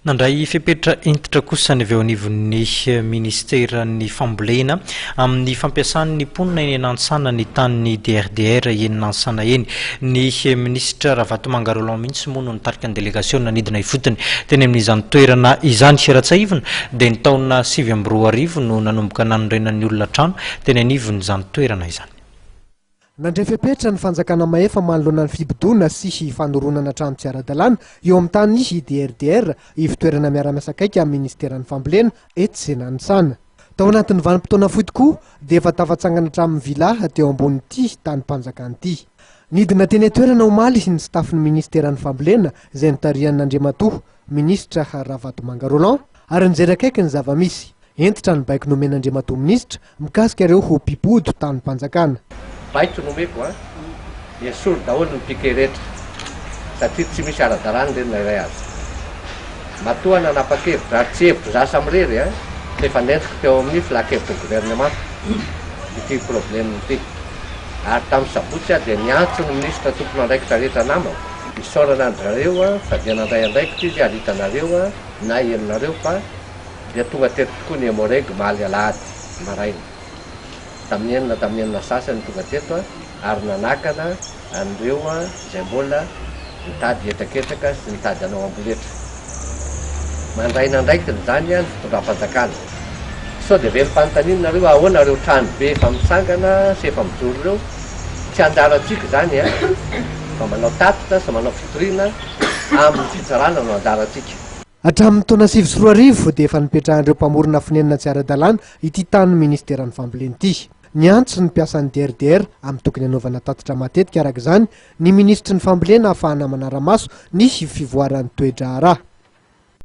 Nandray fepetra hentitra kosa ny avy eo anivon'ny ministeran'ny fambolena amin'ny fampiasan'ny mponina eny Nanisana ny tanin'ny DRDR eny Nanisana eny. Ny minisitra Ravatomanga Roland mihitsy moa no nitarika ny delegaciona nidina ifotony teny amin'izany toerana izany. Raha tsiahivina dia ny taona 2024 no nanomboka nanorenan'ny olona trano teny anivony izany toerana izany. Nandray fepetra ny fanjakana maefa manoloana ny fibodona sy fanoronana trano tsy ara-dalàna eo amin'ny tanin'ny DRDR ivitoerana miara-miasa akaiky amin'ny ministeran'ny fambolena eto sy Nanisana. Tao anatin'ny vanim-potoana fohy tokoa dia efa tafatsangana hatramin'ny vila teo ambon'ity tany-panjakana ity. Nidina teny toerana omaly ny stafin'ny ministeran'ny fambolena izay notarihan'Andriamatoa minisitra Ravatomanga Roland ary nijery akaiky ny zava-misy. Hentitra ny baiko nomen'Andriamatoa minisitra mikasika ireo ho mpibodo tany-panjakana. Baito nomeko dia solo daholo ny pikeretra satria tsy misy ara-dalàna reny iray azy. Matoa nanapa-kevitra ary tsy hevitra zasa amirery efa nentiko teo amin'ny filakevitry gouvernement ity problème ity. Ary tamin'ny sabotsy dia niantso ny minisitra tompony andraikitra rehetra namako. Isaorana andrareo fa dia nandray andraikitra izy ary hitanareo na henonareo fa dia tonga teto tokoa ny emoreg maly alahady maraina. Tamin'ny enina sasany tonga teto ary nanakana an'ireo izay mbola nitady etraketraka sy nitady anao amboletra. Mandray nandraikiny zany ny fitondram-panjakana. Sao dia very fanontanianareo ahoana reo trano be efa mitsangana sy efa mijoro ireo. Tsy anjaratsika zany fa manao tatitra sy manao fitoriana amin'ny fitsarana no anjaratsika. Hatramin'ny taona 2024 dia efa nipetrahan'ireo mpamorona finanina tsy ara-dalàna ity tanin'ny ministeran'ny fambolena ity. Niantso ny mpiasan'ny DRDR amin'ny tokony hanaovana tatitra matetika araka izany ny ministry ny fambolena ahafahana manara-maso ny fivoaran'ny toetra Raha.